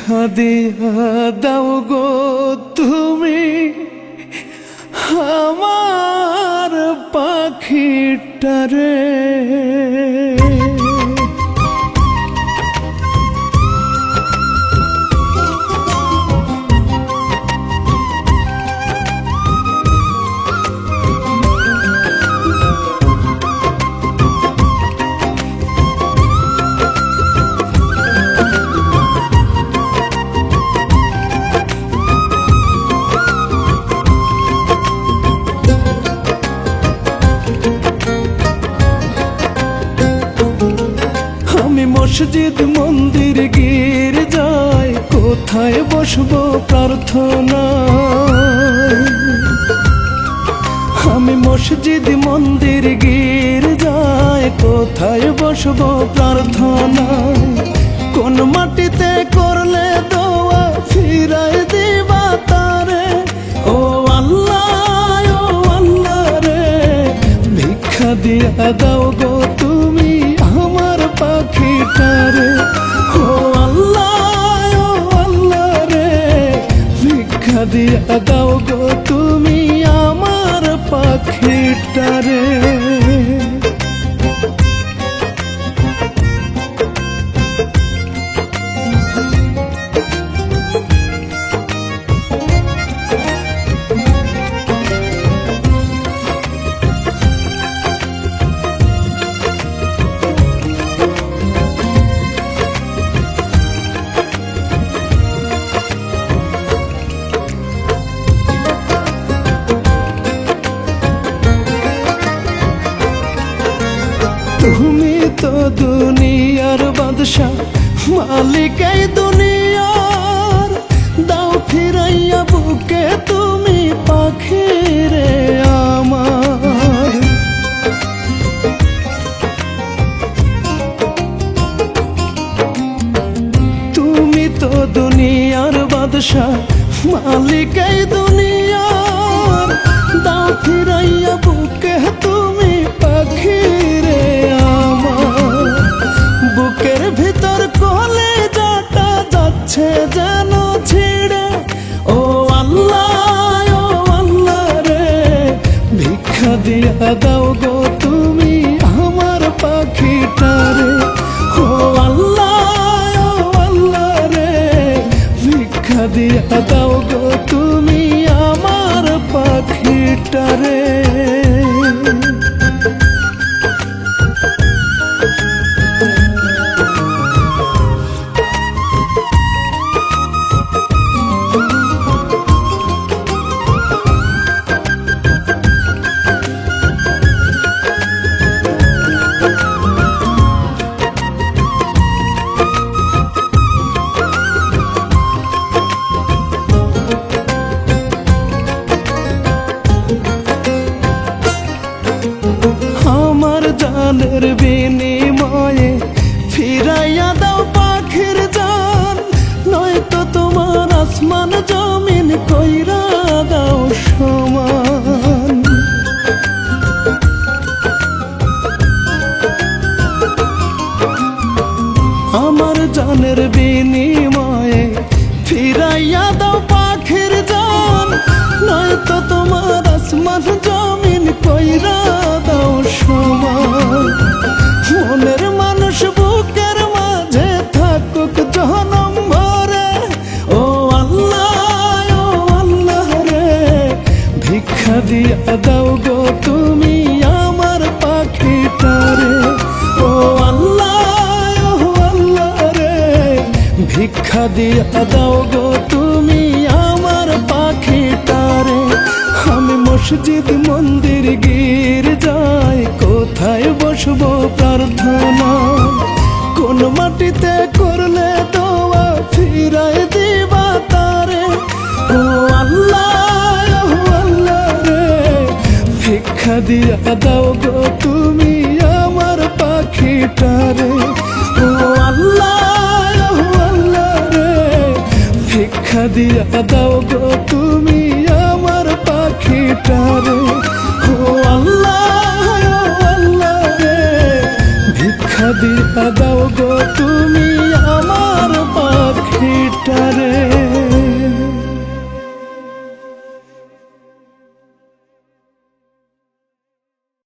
ভিক্ষা দিয়া দাও গো তুমি আমার পাখিটারে। মসজিদ মন্দির গির্জায় কোথায় বসবো প্রার্থনায়। আমি মসজিদ মন্দির গির্জায় কোথায় বসবো প্রার্থনায়। কোন মাটিতে করলে দোয়া ফিরাই দিবা তারে। ও আল্লাহ রে, ভিক্ষা দিয়া দাও গো তুমি আমার পাখিটারে। ও আল্লাহ রে, ভিক্ষা দিয়া দাও গো তুমি আমার পাখিটারে। তুমি তো দুনিয়ার বাদশাহ, মালিক এই দুনিয়ার। দাও ফিরাইয়া বুকে তুমি পাখিরে আমার। তুমি তো দুনিয়ার বাদশাহ, মালিক এই দুনিয়ার। দাও ফিরাইয়া বুকে তুমি পাখিরে আমার। বুকের ভিতর কলেজাটা যাচ্ছে যেন ছিড়ে। ও আল্লাহ রে, ভিক্ষা দিয়া দাও গো তুমি আমার পাখিটারে। ও আল্লাহ রে, ভিক্ষা দিয়া দাও গো তুমি আমার পাখিটারে। আমার জানের বিনিময়ে ফিরাইয়া দাও পাখির জান। নয়তো তোমার আসমান জমিন কইরা দাও সমান। আমার জানের বিনিময়ে ফিরাইয়া দাও পাখির জান। নয়তো তোমার আসমান জমিন কইরা দাও সমান। মনের মানুষ বুকের মাঝে থাকুক জনম ভরে। ও আল্লাহ রে, ভিক্ষা দিয়া দাও গো তুমি আমার পাখিটারে। ও আল্লাহ রে, ভিক্ষা দিয়া দাও গো তুমি আমার পাখিটারে। আমি মসজিদ মন্দির গির্জায় কোথায় বসবো প্রার্থনা। কোন মাটিতে করলে দোয়া ফিরাই দিবা তারে। ও আল্লাহ রে, ভিক্ষা দিয়া দাও গো তুমি আমার পাখিটারে। ও আল্লাহ রে, ভিক্ষা দিয়া দাও গো তুমি আমার পাখিটারে। ও আল্লাহ রে, ভিক্ষা দিয়া দাও গো তুমি আমার পাখিটারে। পাখিটারে